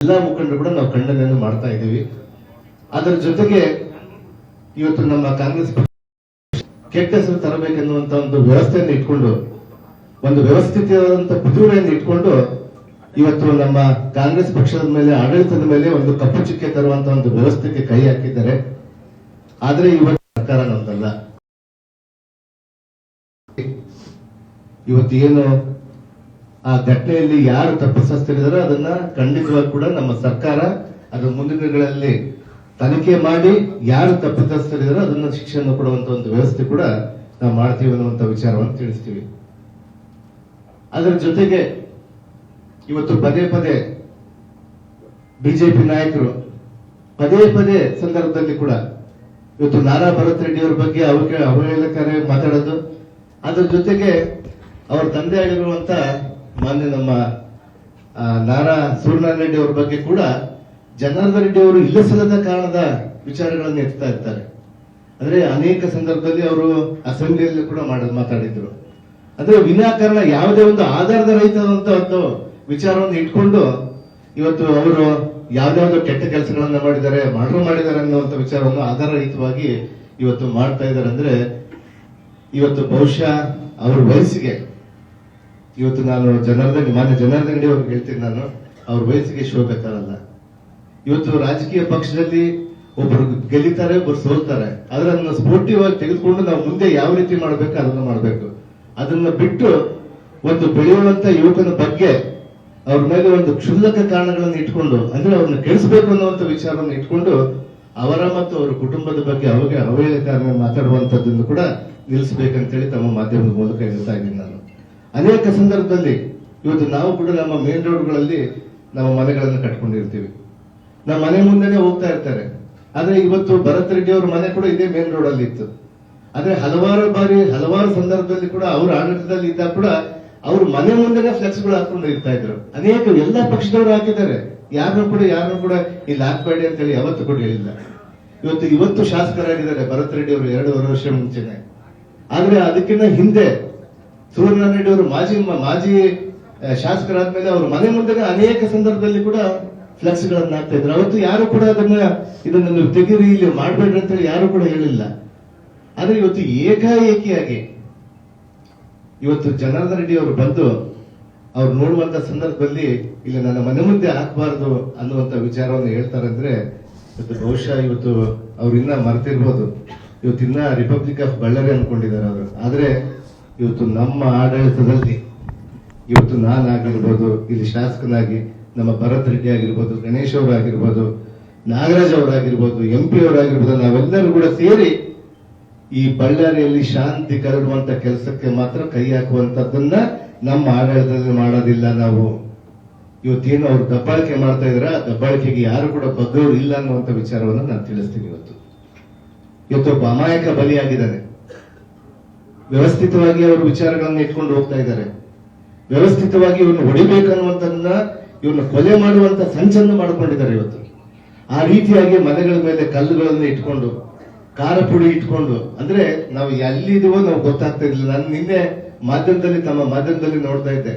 ಎಲ್ಲಾ ಮುಖಂಡರು ಕೂಡ ನಾವು ಖಂಡನೆಯನ್ನು ಮಾಡ್ತಾ ಇದ್ದೀವಿ. ಅದರ ಜೊತೆಗೆ ಇವತ್ತು ನಮ್ಮ ಕಾಂಗ್ರೆಸ್ ಕೆಟ್ಟ ಹೆಸರು ತರಬೇಕೆನ್ನುವಂತ ಒಂದು ವ್ಯವಸ್ಥೆಯನ್ನು ಇಟ್ಕೊಂಡು, ಒಂದು ವ್ಯವಸ್ಥಿತವಾದಂತಹ ಕುದುರೆಯನ್ನು ಇಟ್ಕೊಂಡು ಇವತ್ತು ನಮ್ಮ ಕಾಂಗ್ರೆಸ್ ಪಕ್ಷದ ಮೇಲೆ, ಆಡಳಿತದ ಮೇಲೆ ಒಂದು ಕಪ್ಪು ಚುಕ್ಕೆ ತರುವಂತ ಒಂದು ವ್ಯವಸ್ಥೆಗೆ ಕೈ ಹಾಕಿದ್ದಾರೆ. ಆದ್ರೆ ಇವತ್ತು ಸರ್ಕಾರ ನಮ್ದಲ್ಲ. ಇವತ್ತು ಏನು ಆ ಘಟನೆಯಲ್ಲಿ ಯಾರು ತಪ್ಪಿಸ್ತಿದಾರೋ ಅದನ್ನ ಖಂಡಿತವಾಗಿ ಕೂಡ ನಮ್ಮ ಸರ್ಕಾರ ಅದರ ಮುಂದಿನ ದಿನಗಳಲ್ಲಿ ತನಿಖೆ ಮಾಡಿ ಯಾರು ತಪ್ಪಿತಸ್ಥರಿದಾರೋ ಅದನ್ನ ಶಿಕ್ಷೆಯನ್ನು ಕೊಡುವಂತ ಒಂದು ವ್ಯವಸ್ಥೆ ಕೂಡ ನಾವು ಮಾಡ್ತೀವಿ ಅನ್ನುವಂತ ವಿಚಾರವನ್ನು ತಿಳಿಸ್ತೀವಿ. ಅದರ ಜೊತೆಗೆ ಇವತ್ತು ಪದೇ ಪದೇ ಬಿಜೆಪಿ ನಾಯಕರು ಪದೇ ಪದೇ ಸಂದರ್ಭದಲ್ಲಿ ಕೂಡ ಇವತ್ತು ನಾರಾ ಭರತ್ ರೆಡ್ಡಿ ಅವರ ಬಗ್ಗೆ ಅವಹೇಳನಕಾರಿ ಮಾತಾಡೋದು, ಅದರ ಜೊತೆಗೆ ಅವರ ತಂದೆ ಆಗಿರುವಂತ ಮಾನ್ಯ ನಮ್ಮ ನಾರಾ ಸೂರ್ಯನಾರಾಯಣ ರೆಡ್ಡಿ ಅವರ ಬಗ್ಗೆ ಕೂಡ ಜನಾರ್ದನ್ ರೆಡ್ಡಿ ಅವರು ಇಲ್ಲಸಲ್ಲದ ಕಾರಣದ ವಿಚಾರಗಳನ್ನು ಎತ್ತಾ ಇರ್ತಾರೆ. ಅಂದ್ರೆ ಅನೇಕ ಸಂದರ್ಭದಲ್ಲಿ ಅವರು ಅಸೆಂಬ್ಲಿಯಲ್ಲಿ ಕೂಡ ಮಾತಾಡಿದ್ರು. ಅಂದ್ರೆ ವಿನಾಕಾರಣ ಯಾವುದೇ ಒಂದು ಆಧಾರದ ರಹಿತವಾದಂತ ಒಂದು ವಿಚಾರವನ್ನು ಇಟ್ಕೊಂಡು ಇವತ್ತು ಅವರು ಯಾವ್ದಾವ್ದೋ ಕೆಟ್ಟ ಕೆಲಸಗಳನ್ನ ಮಾಡಿದ್ದಾರೆ, ಮರ್ಡರ್ ಮಾಡಿದ್ದಾರೆ ಅನ್ನುವಂಥ ವಿಚಾರವನ್ನು ಆಧಾರರಹಿತವಾಗಿ ಇವತ್ತು ಮಾಡ್ತಾ ಇದ್ದಾರೆ. ಅಂದ್ರೆ ಇವತ್ತು ಬಹುಶಃ ಅವ್ರ ವಯಸ್ಸಿಗೆ ಇವತ್ತು ನಾನು ಮಾನ್ಯ ಜನಾರ್ದನ್ ರೆಡ್ಡಿ ಅವ್ರಿಗೆ ಹೇಳ್ತೀನಿ, ನಾನು ಅವ್ರ ವಯಸ್ಸಿಗೆ ಶೋಭೆ ತರಲ್ಲ. ಇವತ್ತು ರಾಜಕೀಯ ಪಕ್ಷದಲ್ಲಿ ಒಬ್ಬರು ಗೆಲ್ಲಿತಾರೆ, ಒಬ್ಬರು ಸೋಲ್ತಾರೆ. ಅದನ್ನ ಸ್ಪೋರ್ಟಿವ್ ಆಗಿ ತೆಗೆದುಕೊಂಡು ನಾವು ಮುಂದೆ ಯಾವ ರೀತಿ ಮಾಡಬೇಕು ಅದನ್ನ ಮಾಡಬೇಕು. ಅದನ್ನ ಬಿಟ್ಟು ಒಂದು ಬೆಳೆಯುವಂತ ಯುವಕನ ಬಗ್ಗೆ ಅವ್ರ ಮೇಲೆ ಒಂದು ಕ್ಷುಲ್ಲಕ ಕಾರಣಗಳನ್ನು ಇಟ್ಕೊಂಡು, ಅಂದ್ರೆ ಅವ್ರನ್ನ ಕೆಡಿಸಬೇಕು ಅನ್ನುವಂಥ ವಿಚಾರವನ್ನು ಇಟ್ಕೊಂಡು ಅವರ ಮತ್ತು ಅವರ ಕುಟುಂಬದ ಬಗ್ಗೆ ಅವಹೇಳನಕಾರಿ ಮಾತಾಡುವಂತದ್ದನ್ನು ಕೂಡ ನಿಲ್ಲಿಸಬೇಕಂತೇಳಿ ತಮ್ಮ ಮಾಧ್ಯಮದ ಮೂಲಕ ಹೇಳ್ತಾ ಇದ್ದೀನಿ. ನಾನು ಅನೇಕ ಸಂದರ್ಭದಲ್ಲಿ ಇವತ್ತು ನಾವು ಕೂಡ ನಮ್ಮ ಮೇನ್ ರೋಡ್ಗಳಲ್ಲಿ ನಮ್ಮ ಮನೆಗಳನ್ನು ಕಟ್ಕೊಂಡಿರ್ತೀವಿ, ನಮ್ಮ ಮನೆ ಮುಂದೆನೆ ಹೋಗ್ತಾ ಇರ್ತಾರೆ. ಆದ್ರೆ ಇವತ್ತು ಭರತ್ ರೆಡ್ಡಿ ಅವ್ರ ಮನೆ ಕೂಡ ಇದೇ ಮೇನ್ ರೋಡ್ ಅಲ್ಲಿ ಇತ್ತು. ಆದ್ರೆ ಹಲವಾರು ಸಂದರ್ಭದಲ್ಲಿ ಕೂಡ ಅವ್ರ ಆಡಳಿತದಲ್ಲಿ ಇದ್ದಾಗ ಕೂಡ ಅವ್ರ ಮನೆ ಮುಂದೆನೆ ಫ್ಲೆಕ್ಸ್ ಗಳು ಹಾಕೊಂಡು ಇರ್ತಾ ಇದ್ರು. ಅನೇಕ ಎಲ್ಲಾ ಪಕ್ಷದವರು ಹಾಕಿದ್ದಾರೆ, ಯಾರನ್ನು ಕೂಡ ಇಲ್ಲಿ ಹಾಕ್ಬೇಡಿ ಅಂತ ಹೇಳಿ ಯಾವತ್ತು ಕೂಡ ಹೇಳಿಲ್ಲ. ಇವತ್ತು ಶಾಸಕರಾಗಿದ್ದಾರೆ ಭರತ್ ರೆಡ್ಡಿ ಅವರು 2.5 ವರ್ಷ ಮುಂಚೆನೆ. ಆದ್ರೆ ಅದಕ್ಕಿಂತ ಹಿಂದೆ ಸೂರ್ಯನಾರಾಯಣ ರೆಡ್ಡಿ ಅವರು ಮಾಜಿ ಶಾಸಕರಾದ್ಮೇಲೆ ಅವ್ರ ಮನೆ ಮುಂದೆ ಅನೇಕ ಸಂದರ್ಭದಲ್ಲಿ ಕೂಡ ಫ್ಲೆಕ್ಸ್ ಗಳನ್ನ ಹಾಕ್ತಾ ಇದ್ರು. ಅವತ್ತು ಯಾರು ಕೂಡ ಇದನ್ನ ತೆಗೀರಿ, ಇಲ್ಲಿ ಮಾಡ್ಬೇಡ್ರಿ ಅಂತ ಹೇಳಿ ಯಾರು ಕೂಡ ಹೇಳಿಲ್ಲ. ಆದ್ರೆ ಇವತ್ತು ಏಕಾಏಕಿಯಾಗಿ ಇವತ್ತು ಜನಾರ್ದನ್ ರೆಡ್ಡಿ ಅವರು ಬಂದು ಅವ್ರು ನೋಡುವಂತ ಸಂದರ್ಭದಲ್ಲಿ ಇಲ್ಲಿ ನನ್ನ ಮನೆ ಮುಂದೆ ಹಾಕಬಾರ್ದು ಅನ್ನುವಂತ ವಿಚಾರವನ್ನು ಹೇಳ್ತಾರೆ. ಅಂದ್ರೆ ಇವತ್ತು ಬಹುಶಃ ಇವತ್ತು ಅವ್ರು ಇನ್ನ ಮರೆತಿರ್ಬೋದು, ಇವತ್ತಿನ್ನ ರಿಪಬ್ಲಿಕ್ ಆಫ್ ಬಳ್ಳಾರಿ ಅನ್ಕೊಂಡಿದ್ದಾರೆ ಅವರು. ಆದ್ರೆ ಇವತ್ತು ನಮ್ಮ ಆಡಳಿತದಲ್ಲಿ ಇವತ್ತು ನಾನಾಗಿರ್ಬೋದು, ಇಲ್ಲಿ ಶಾಸಕನಾಗಿ ನಮ್ಮ ಭರತ್ ರೆಡ್ಡಿ ಆಗಿರ್ಬೋದು, ಗಣೇಶ್ ಅವರಾಗಿರ್ಬೋದು, ನಾಗರಾಜ್ ಅವರಾಗಿರ್ಬೋದು, MP ಅವರಾಗಿರ್ಬೋದು, ನಾವೆಲ್ಲರೂ ಕೂಡ ಸೇರಿ ಈ ಬಳ್ಳಾರಿಯಲ್ಲಿ ಶಾಂತಿ ಕರಡುವಂತ ಕೆಲಸಕ್ಕೆ ಮಾತ್ರ ಕೈ ಹಾಕುವಂತದ್ದನ್ನ ನಮ್ಮ ಆಡಳಿತದಲ್ಲಿ ಮಾಡೋದಿಲ್ಲ. ನಾವು ಇವತ್ತೇನು ಅವ್ರು ದಬ್ಬಾಳಿಕೆ ಮಾಡ್ತಾ ಇದ್ರ ಆ ದಬ್ಬಾಳಿಕೆಗೆ ಯಾರು ಕೂಡ ಬಗ್ಗವರು ಇಲ್ಲ ಅನ್ನುವಂತ ವಿಚಾರವನ್ನು ನಾನು ತಿಳಿಸ್ತೀನಿ. ಇವತ್ತು ಒಬ್ಬ ಅಮಾಯಕ ಬಲಿಯಾಗಿದ್ದಾನೆ. ವ್ಯವಸ್ಥಿತವಾಗಿ ಅವರು ವಿಚಾರಗಳನ್ನು ಇಟ್ಕೊಂಡು ಹೋಗ್ತಾ ಇದ್ದಾರೆ. ವ್ಯವಸ್ಥಿತವಾಗಿ ಇವ್ರನ್ನ ಹೊಡಿಬೇಕನ್ನುವಂತನ್ನ, ಇವ್ರನ್ನ ಕೊಲೆ ಮಾಡುವಂತ ಸಂಚನ್ನು ಮಾಡ್ಕೊಂಡಿದ್ದಾರೆ. ಇವತ್ತು ಆ ರೀತಿಯಾಗಿ ಮನೆಗಳ ಮೇಲೆ ಕಲ್ಲುಗಳನ್ನು ಇಟ್ಕೊಂಡು, ಖಾರ ಪುಡಿ ಇಟ್ಕೊಂಡು, ಅಂದ್ರೆ ನಾವು ಎಲ್ಲಿದೀವೋ ನಾವು ಗೊತ್ತಾಗ್ತಾ ಇರ್ಲಿಲ್ಲ. ನಾನು ನಿನ್ನೆ ತಮ್ಮ ಮಾಧ್ಯಮದಲ್ಲಿ ನೋಡ್ತಾ ಇದ್ದೆ,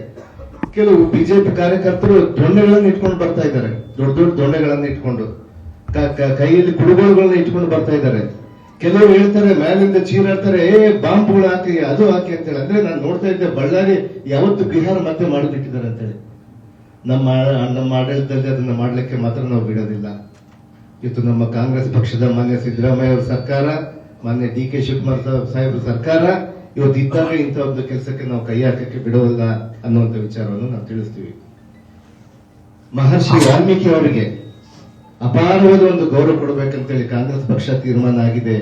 ಕೆಲವು ಬಿಜೆಪಿ ಕಾರ್ಯಕರ್ತರು ದೊಣ್ಣೆಗಳನ್ನು ಇಟ್ಕೊಂಡು ಬರ್ತಾ ಇದ್ದಾರೆ, ದೊಡ್ಡ ದೊಣ್ಣೆಗಳನ್ನು ಇಟ್ಕೊಂಡು, ಕೈಯಲ್ಲಿ ಕುಡುಗೋಲುಗಳನ್ನ ಇಟ್ಕೊಂಡು ಬರ್ತಾ ಇದ್ದಾರೆ. ಕೆಲವರು ಹೇಳ್ತಾರೆ, ಮೇಲಿಂದ ಚೀರಾಡ್ತಾರೆ, ಬಾಂಬ್ಗಳು ಹಾಕಿ, ಅದು ಹಾಕಿ ಅಂತೇಳಿ. ಅಂದ್ರೆ ನಾನು ನೋಡ್ತಾ ಇದ್ದೆ, ಬಳ್ಳಾರಿ ಯಾವತ್ತು ಬಿಹಾರ ಮತ್ತೆ ಮಾಡಿಬಿಟ್ಟಿದ್ದಾರೆ ಅಂತೇಳಿ. ನಮ್ಮ ಆಡಳಿತದಲ್ಲಿ ಅದನ್ನ ಮಾಡ್ಲಿಕ್ಕೆ ಮಾತ್ರ ನಾವು ಬಿಡೋದಿಲ್ಲ. ಇವತ್ತು ನಮ್ಮ ಕಾಂಗ್ರೆಸ್ ಪಕ್ಷದ ಮಾನ್ಯ ಸಿದ್ದರಾಮಯ್ಯ ಅವರ ಸರ್ಕಾರ, ಮಾನ್ಯ DK ಶಿವಕುಮಾರ್ ಸಾಹೇಬ್ರ ಸರ್ಕಾರ ಇವತ್ತು ಇದ್ದಾಗ ಇಂಥ ಒಂದು ಕೆಲಸಕ್ಕೆ ನಾವು ಕೈ ಹಾಕಕ್ಕೆ ಬಿಡೋಲ್ಲ ಅನ್ನುವಂಥ ವಿಚಾರವನ್ನು ನಾವು ತಿಳಿಸ್ತೀವಿ. ಮಹರ್ಷಿ ವಾಲ್ಮೀಕಿ ಅವರಿಗೆ ಅಪಾರವಾದ ಒಂದು ಗೌರವ ಕೊಡಬೇಕಂತೇಳಿ ಕಾಂಗ್ರೆಸ್ ಪಕ್ಷ ತೀರ್ಮಾನ ಆಗಿದೆ.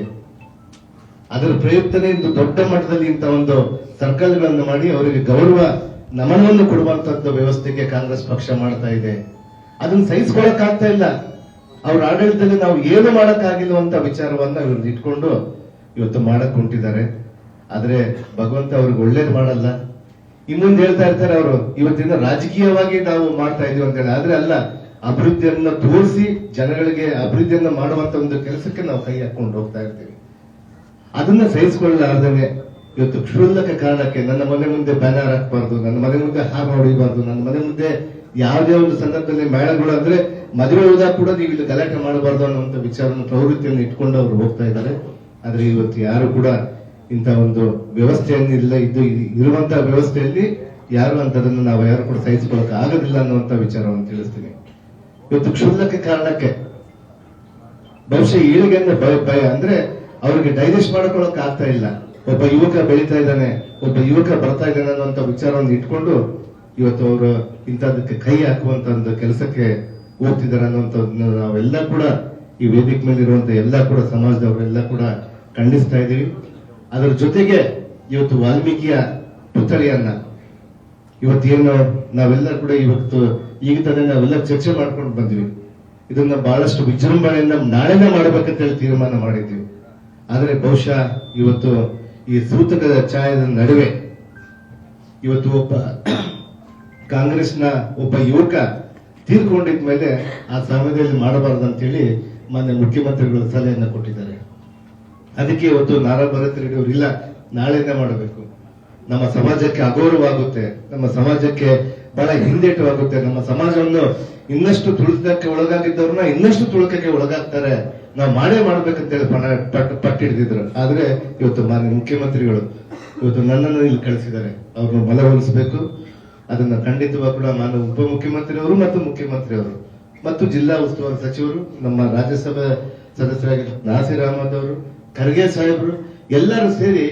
ಅದರ ಪ್ರಯುಕ್ತನೇ ಇಂದು ದೊಡ್ಡ ಮಟ್ಟದಲ್ಲಿ ಇಂಥ ಒಂದು ಸರ್ಕಲ್ಗಳನ್ನು ಮಾಡಿ ಅವರಿಗೆ ಗೌರವ ನಮನವನ್ನು ಕೊಡುವಂತದ್ದು ವ್ಯವಸ್ಥೆಗೆ ಕಾಂಗ್ರೆಸ್ ಪಕ್ಷ ಮಾಡ್ತಾ ಇದೆ. ಅದನ್ನ ಸಹಿಸಿಕೊಳ್ಳಕ್ ಆಗ್ತಾ ಇಲ್ಲ. ಅವ್ರ ಆಡಳಿತದಲ್ಲಿ ನಾವು ಏನು ಮಾಡಕ್ಕಾಗಿಲ್ಲವಂತ ವಿಚಾರವನ್ನ ಇವ್ರನ್ನ ಇಟ್ಕೊಂಡು ಇವತ್ತು ಮಾಡಕ್ ಹೊಂಟಿದ್ದಾರೆ. ಆದ್ರೆ ಭಗವಂತ ಅವ್ರಿಗೆ ಒಳ್ಳೇದು ಮಾಡಲ್ಲ. ಇನ್ನೊಂದು ಹೇಳ್ತಾ ಇರ್ತಾರೆ ಅವರು, ಇವತ್ತಿನ ರಾಜಕೀಯವಾಗಿ ನಾವು ಮಾಡ್ತಾ ಇದೀವಿ ಅಂತ ಹೇಳಿ. ಆದ್ರೆ ಅಲ್ಲ, ಅಭಿವೃದ್ಧಿಯನ್ನ ತೋರಿಸಿ ಜನಗಳಿಗೆ ಅಭಿವೃದ್ಧಿಯನ್ನ ಮಾಡುವಂತ ಒಂದು ಕೆಲಸಕ್ಕೆ ನಾವು ಕೈ ಹಾಕೊಂಡು ಹೋಗ್ತಾ ಇರ್ತೀವಿ. ಅದನ್ನ ಸಹಿಸಿಕೊಳ್ಳಲಾರ್ದೇನೆ ಇವತ್ತು ಕ್ಷುಲ್ಲಕ ಕಾರಣಕ್ಕೆ ನನ್ನ ಮನೆ ಮುಂದೆ ಬ್ಯಾನರ್ ಹಾಕಬಾರ್ದು, ನನ್ನ ಮನೆ ಮುಂದೆ ಹಾರ ಹೊಡಿಬಾರ್ದು, ನನ್ನ ಮನೆ ಮುಂದೆ ಯಾವುದೇ ಒಂದು ಸಂದರ್ಭದಲ್ಲಿ ಮೇಳಗಳು ಅಂದ್ರೆ ಮದುವೆ ಹೋದಾಗ ಕೂಡ ನೀವು ಇಲ್ಲಿ ಗಲಾಟೆ ಮಾಡಬಾರ್ದು ಅನ್ನುವಂಥ ವಿಚಾರವನ್ನು ಪ್ರವೃತ್ತಿಯನ್ನು ಇಟ್ಕೊಂಡು ಅವರು ಹೋಗ್ತಾ ಇದ್ದಾರೆ. ಆದ್ರೆ ಇವತ್ತು ಯಾರು ಕೂಡ ಇಂಥ ಒಂದು ವ್ಯವಸ್ಥೆಯನ್ನಿಲ್ಲ, ಇರುವಂತಹ ವ್ಯವಸ್ಥೆಯಲ್ಲಿ ಯಾರು ಅಂತದನ್ನು ನಾವು ಯಾರು ಕೂಡ ಸಹಿಸಿಕೊಳ್ಳಕ್ಕೆ ಆಗೋದಿಲ್ಲ ಅನ್ನುವಂಥ ವಿಚಾರವನ್ನು ತಿಳಿಸ್ತೀನಿ. ಇವತ್ತು ಕ್ಷುಲ್ಲಕ ಕಾರಣಕ್ಕೆ ಬಹುಶಃ ಏಳಿಗೆಯಿಂದ ಭಯ ಅಂದ್ರೆ ಅವ್ರಿಗೆ ಡೈಜೆಸ್ಟ್ ಮಾಡ್ಕೊಳಕ್ ಆಗ್ತಾ ಇಲ್ಲ. ಒಬ್ಬ ಯುವಕ ಬೆಳೀತಾ ಇದ್ದಾನೆ, ಒಬ್ಬ ಯುವಕ ಬರ್ತಾ ಇದ್ದಾನೆ ಅನ್ನುವಂಥ ವಿಚಾರವನ್ನು ಇಟ್ಕೊಂಡು ಇವತ್ತು ಅವರು ಇಂಥದಕ್ಕೆ ಕೈ ಹಾಕುವಂತ ಒಂದು ಕೆಲಸಕ್ಕೆ ಹೋಗ್ತಿದ್ದಾರೆ ಅನ್ನುವಂಥದ್ದನ್ನ ನಾವೆಲ್ಲ ಕೂಡ ಈ ವೇದಿಕೆ ಮೇಲೆ ಇರುವಂತ ಎಲ್ಲ ಕೂಡ ಸಮಾಜದವರೆಲ್ಲ ಕೂಡ ಖಂಡಿಸ್ತಾ ಇದ್ದೀವಿ. ಅದರ ಜೊತೆಗೆ ಇವತ್ತು ವಾಲ್ಮೀಕಿಯ ಪುತ್ಥಳಿಯನ್ನ ಇವತ್ತೇನು ನಾವೆಲ್ಲ ಕೂಡ ಇವತ್ತು ಈಗ ತಾನೇ ನಾವೆಲ್ಲ ಚರ್ಚೆ ಮಾಡ್ಕೊಂಡು ಬಂದ್ವಿ. ಇದನ್ನ ಬಹಳಷ್ಟು ವಿಜೃಂಭಣೆಯಿಂದ ನಾಳೆನೇ ಮಾಡ್ಬೇಕಂತ ಹೇಳಿ ತೀರ್ಮಾನ ಮಾಡಿದ್ವಿ. ಆದ್ರೆ ಬಹುಶಃ ಇವತ್ತು ಈ ಸೂತಕದ ಛಾಯದ ನಡುವೆ ಇವತ್ತು ಒಬ್ಬ ಕಾಂಗ್ರೆಸ್ನ ಒಬ್ಬ ಯುವಕ ತೀರ್ಕೊಂಡಿದ ಮೇಲೆ ಆ ಸಮಯದಲ್ಲಿ ಮಾಡಬಾರದು ಅಂತ ಹೇಳಿ ಮಾನ್ಯ ಮುಖ್ಯಮಂತ್ರಿಗಳು ಸಲಹೆಯನ್ನ ಕೊಟ್ಟಿದ್ದಾರೆ. ಅದಕ್ಕೆ ಇವತ್ತು ನಾರಾ ಭರತ್ ರೆಡ್ಡಿ ಅವರು ಇಲ್ಲ, ನಾಳೆನೇ ಮಾಡಬೇಕು, ನಮ್ಮ ಸಮಾಜಕ್ಕೆ ಅಗೌರವ ಆಗುತ್ತೆ, ನಮ್ಮ ಸಮಾಜಕ್ಕೆ ಬಹಳ ಹಿಂದೇಟವಾಗುತ್ತೆ, ನಮ್ಮ ಸಮಾಜವನ್ನು ಇನ್ನಷ್ಟು ತುಳಿತಕ್ಕೆ ಒಳಗಾಗಿದ್ದವ್ರನ್ನ ಇನ್ನಷ್ಟು ತುಳುಕಕ್ಕೆ ಒಳಗಾಗ್ತಾರೆ, ನಾವು ಮಾಡೇ ಮಾಡ್ಬೇಕಂತೇಳಿ ಪಟ್ಟಿಡಿದ್ರು. ಆದ್ರೆ ಇವತ್ತು ಮಾನ್ಯ ಮುಖ್ಯಮಂತ್ರಿಗಳು ಇವತ್ತು ನನ್ನನ್ನು ಇಲ್ಲಿ ಕಳಿಸಿದ್ದಾರೆ, ಅವ್ರನ್ನ ಮನವೊಲಿಸಬೇಕು. ಅದನ್ನ ಖಂಡಿತವಾಗಿ ಕೂಡ ಮಾನ್ಯ ಉಪಮುಖ್ಯಮಂತ್ರಿಯವರು ಮತ್ತು ಮುಖ್ಯಮಂತ್ರಿಯವರು ಮತ್ತು ಜಿಲ್ಲಾ ಉಸ್ತುವಾರಿ ಸಚಿವರು, ನಮ್ಮ ರಾಜ್ಯಸಭಾ ಸದಸ್ಯರಾಗಿದ್ದ ನಾಸೀರ್ ಅಹಮದ್ ಅವರು, ಖರ್ಗೆ ಸಾಹೇಬರು ಎಲ್ಲರೂ ಸೇರಿ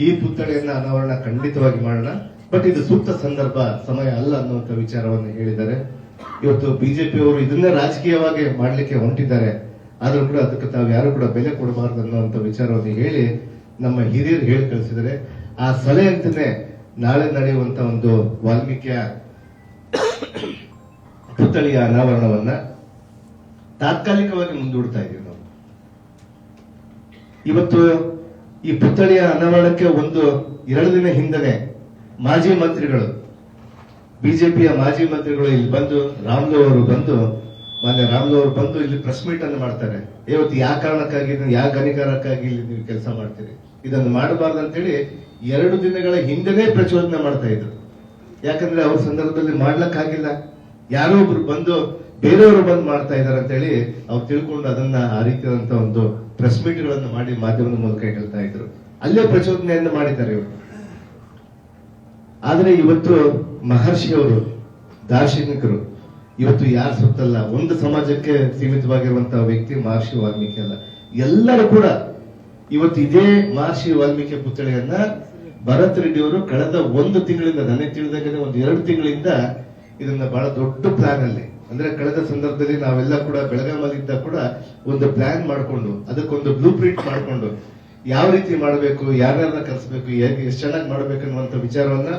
ಈ ಪುತ್ಥಳಿಯನ್ನ ಅನಾವರಣ ಖಂಡಿತವಾಗಿ ಮಾಡೋಣ. ಬಟ್ ಇದು ಸೂಕ್ತ ಸಂದರ್ಭ, ಸಮಯ ಅಲ್ಲ ಅನ್ನುವಂಥ ವಿಚಾರವನ್ನು ಹೇಳಿದ್ದಾರೆ. ಇವತ್ತು ಬಿಜೆಪಿಯವರು ಇದನ್ನೇ ರಾಜಕೀಯವಾಗಿ ಮಾಡ್ಲಿಕ್ಕೆ ಹೊಂಟಿದ್ದಾರೆ. ಆದ್ರೂ ಕೂಡ ಅದಕ್ಕೆ ತಾವು ಯಾರು ಕೂಡ ಬೆಲೆ ಕೊಡಬಾರದು ಅನ್ನುವಂಥ ವಿಚಾರವನ್ನು ಹೇಳಿ ನಮ್ಮ ಹಿರಿಯರು ಹೇಳಿ ಕಳಿಸಿದರೆ ಆ ಸಲಹೆಯಂತೆಯೇ ನಾಳೆ ನಡೆಯುವಂತ ಒಂದು ವಾಲ್ಮೀಕಿಯ ಪುತ್ಥಳಿಯ ಅನಾವರಣವನ್ನ ತಾತ್ಕಾಲಿಕವಾಗಿ ಮುಂದೂಡ್ತಾ ಇದ್ದೀವಿ ನಾವು. ಇವತ್ತು ಈ ಪುತ್ಥಳಿಯ ಅನಾವರಣಕ್ಕೆ 2 ದಿನ ಹಿಂದನೆ ಮಾಜಿ ಮಂತ್ರಿಗಳು, ಬಿಜೆಪಿಯ ಮಾಜಿ ಮಂತ್ರಿಗಳು ಇಲ್ಲಿ ಬಂದು ಮಾನ್ಯ ರಾಮ್ಲೋ ಅವರು ಬಂದು ಇಲ್ಲಿ ಪ್ರೆಸ್ ಮೀಟ್ ಅನ್ನು ಮಾಡ್ತಾರೆ. ಇವತ್ತು ಯಾವ ಕಾರಣಕ್ಕಾಗಿ, ಯಾವ ಗಣಿಕಾರಕ್ಕಾಗಿ ಇಲ್ಲಿ ನೀವು ಕೆಲಸ ಮಾಡ್ತೀರಿ, ಇದನ್ನು ಮಾಡಬಾರ್ದು ಅಂತೇಳಿ 2 ದಿನಗಳ ಹಿಂದೆನೇ ಪ್ರಚೋದನೆ ಮಾಡ್ತಾ ಇದ್ರು. ಯಾಕಂದ್ರೆ ಅವ್ರ ಸಂದರ್ಭದಲ್ಲಿ ಮಾಡ್ಲಕ್ಕಾಗಿಲ್ಲ, ಯಾರೋ ಒಬ್ರು ಬಂದು ಬೇರೆಯವರು ಬಂದು ಮಾಡ್ತಾ ಇದಾರೆ ಅಂತ ಹೇಳಿ ಅವ್ರು ತಿಳ್ಕೊಂಡು ಅದನ್ನ ಆ ರೀತಿಯಾದಂತ ಒಂದು ಪ್ರೆಸ್ ಮೀಟ್ ಗಳನ್ನು ಮಾಡಿ ಮಾಧ್ಯಮದ ಮೂಲಕ ಹೇಳ್ತಾ ಇದ್ರು. ಅಲ್ಲೇ ಪ್ರಚೋದನೆಯನ್ನು ಮಾಡಿದ್ದಾರೆ ಇವರು. ಆದ್ರೆ ಇವತ್ತು ಮಹರ್ಷಿಯವರು ದಾರ್ಶನಿಕರು ಇವತ್ತು ಯಾರು ಸುತ್ತಲ್ಲ, ಒಂದು ಸಮಾಜಕ್ಕೆ ಸೀಮಿತವಾಗಿರುವಂತಹ ವ್ಯಕ್ತಿ ಮಹರ್ಷಿ ವಾಲ್ಮೀಕಿ ಅಲ್ಲ, ಎಲ್ಲರೂ ಕೂಡ ಇವತ್ತು ಇದೇ ಮಹರ್ಷಿ ವಾಲ್ಮೀಕಿ ಪುತ್ಥಳಿಯನ್ನ ಭರತ್ ರೆಡ್ಡಿ ಅವರು ಕಳೆದ 1 ತಿಂಗಳಿಂದ, ನನಗೆ ತಿಳಿದಾಗ 2 ತಿಂಗಳಿಂದ ಇದನ್ನ ಬಹಳ ದೊಡ್ಡ ಪ್ಲಾನ್ ಅಲ್ಲಿ, ಅಂದ್ರೆ ಕಳೆದ ಸಂದರ್ಭದಲ್ಲಿ ನಾವೆಲ್ಲ ಕೂಡ ಬೆಳಗಾವಿಯಿಂದ ಕೂಡ ಒಂದು ಪ್ಲಾನ್ ಮಾಡಿಕೊಂಡು ಅದಕ್ಕೊಂದು ಬ್ಲೂ ಪ್ರಿಂಟ್ ಮಾಡಿಕೊಂಡು ಯಾವ ರೀತಿ ಮಾಡಬೇಕು, ಯಾರ್ಯಾರನ್ನ ಕರೆಸಬೇಕು, ಎಷ್ಟು ಚೆನ್ನಾಗಿ ಮಾಡಬೇಕು ಅನ್ನುವಂಥ ವಿಚಾರವನ್ನ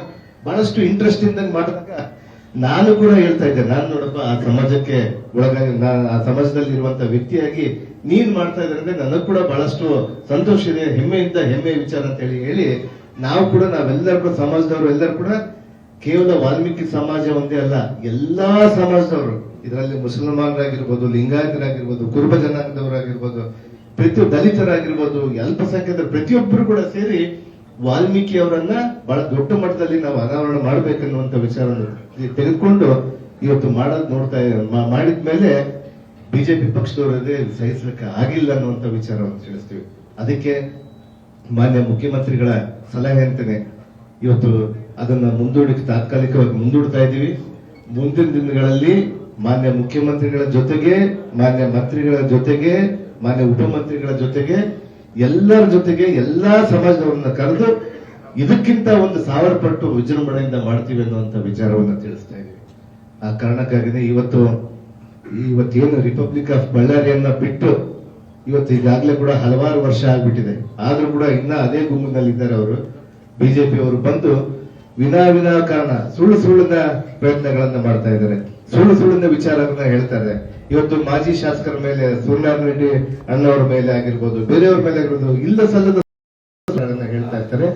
ಬಹಳಷ್ಟು ಇಂಟ್ರೆಸ್ಟ್ ಇಂದ ಮಾಡಿದಾಗ ನಾನು ಕೂಡ ಹೇಳ್ತಾ ಇದ್ದೆ, ನಾನು ನೋಡಪ್ಪ ಆ ಸಮಾಜಕ್ಕೆ ಒಳಗಾಗಿ ಆ ಸಮಾಜದಲ್ಲಿ ಇರುವಂತ ವ್ಯಕ್ತಿಯಾಗಿ ನೀನ್ ಮಾಡ್ತಾ ಇದ್ರೆ ಅಂದ್ರೆ ನನಗ್ ಕೂಡ ಬಹಳಷ್ಟು ಸಂತೋಷ ಇದೆ, ಹೆಮ್ಮೆ ವಿಚಾರ ಅಂತ ಹೇಳಿ ನಾವೆಲ್ಲರೂ ಕೂಡ ಸಮಾಜದವರು ಎಲ್ಲರೂ ಕೂಡ ಕೇವಲ ವಾಲ್ಮೀಕಿ ಸಮಾಜ ಒಂದೇ ಅಲ್ಲ, ಎಲ್ಲಾ ಸಮಾಜದವರು, ಇದರಲ್ಲಿ ಮುಸಲ್ಮಾನರಾಗಿರ್ಬೋದು, ಲಿಂಗಾಯತರಾಗಿರ್ಬೋದು, ಕುರುಬ ಜನಾಂಗದವರಾಗಿರ್ಬೋದು, ದಲಿತರಾಗಿರ್ಬೋದು, ಅಲ್ಪಸಂಖ್ಯಾತರು, ಪ್ರತಿಯೊಬ್ಬರು ಕೂಡ ಸೇರಿ ವಾಲ್ಮೀಕಿ ಅವರನ್ನ ಬಹಳ ದೊಡ್ಡ ಮಟ್ಟದಲ್ಲಿ ನಾವು ಅನಾವರಣ ಮಾಡಬೇಕನ್ನುವಂತ ವಿಚಾರವನ್ನು ತೆಗೆದುಕೊಂಡು ಇವತ್ತು ಮಾಡಿದ್ಮೇಲೆ ಬಿಜೆಪಿ ಪಕ್ಷದವರದೇ ಸಹಿಸಲಿಕ್ಕೆ ಆಗಿಲ್ಲ ಅನ್ನುವಂತ ವಿಚಾರವನ್ನು ತಿಳಿಸ್ತೀವಿ. ಅದಕ್ಕೆ ಮಾನ್ಯ ಮುಖ್ಯಮಂತ್ರಿಗಳ ಸಲಹೆ ಅಂತಾನೆ ಇವತ್ತು ಅದನ್ನ ತಾತ್ಕಾಲಿಕವಾಗಿ ಮುಂದೂಡ್ತಾ ಇದ್ದೀವಿ. ಮುಂದಿನ ದಿನಗಳಲ್ಲಿ ಮಾನ್ಯ ಮುಖ್ಯಮಂತ್ರಿಗಳ ಜೊತೆಗೆ, ಮಾನ್ಯ ಮಂತ್ರಿಗಳ ಜೊತೆಗೆ, ಮಾನ್ಯ ಉಪಮಂತ್ರಿಗಳ ಜೊತೆಗೆ, ಎಲ್ಲರ ಜೊತೆಗೆ ಎಲ್ಲಾ ಸಮಾಜದವರನ್ನ ಕರೆದು ಇದಕ್ಕಿಂತ 1000 ಪಟ್ಟು ವಿಜೃಂಭಣೆಯಿಂದ ಮಾಡ್ತೀವಿ ಅನ್ನುವಂತ ವಿಚಾರವನ್ನು ತಿಳಿಸ್ತಾ ಇದ್ದೀವಿ. ಆ ಕಾರಣಕ್ಕಾಗಿದೆ ಇವತ್ತೇನು ರಿಪಬ್ಲಿಕ್ ಆಫ್ ಬಳ್ಳಾರಿಯನ್ನ ಬಿಟ್ಟು ಇವತ್ತು ಈಗಾಗಲೇ ಕೂಡ ಹಲವಾರು ವರ್ಷ ಆಗ್ಬಿಟ್ಟಿದೆ. ಆದ್ರೂ ಕೂಡ ಇನ್ನ ಅದೇ ಗುಂಪಿನಲ್ಲಿದ್ದಾರೆ ಅವರು. ಬಿಜೆಪಿ ಅವರು ಬಂದು ವಿನಾಕಾರಣ ಸುಳ್ಳಿನ ಪ್ರಯತ್ನಗಳನ್ನ ಮಾಡ್ತಾ ಇದ್ದಾರೆ, ಸುಳ್ಳಿನ ವಿಚಾರಗಳನ್ನ ಹೇಳ್ತಾರೆ. ಇವತ್ತು ಮಾಜಿ ಶಾಸಕರ ಮೇಲೆ, ಸೂರ್ಯನಾರಾಯಣ ರೆಡ್ಡಿ ಅಣ್ಣವರ ಮೇಲೆ ಆಗಿರ್ಬೋದು, ಬೇರೆಯವ್ರ ಮೇಲೆ ಆಗಿರ್ಬೋದು, ಇಲ್ಲ ಸಲ್ಲದ ಹೇಳ್ತಾ ಇರ್ತಾರೆ.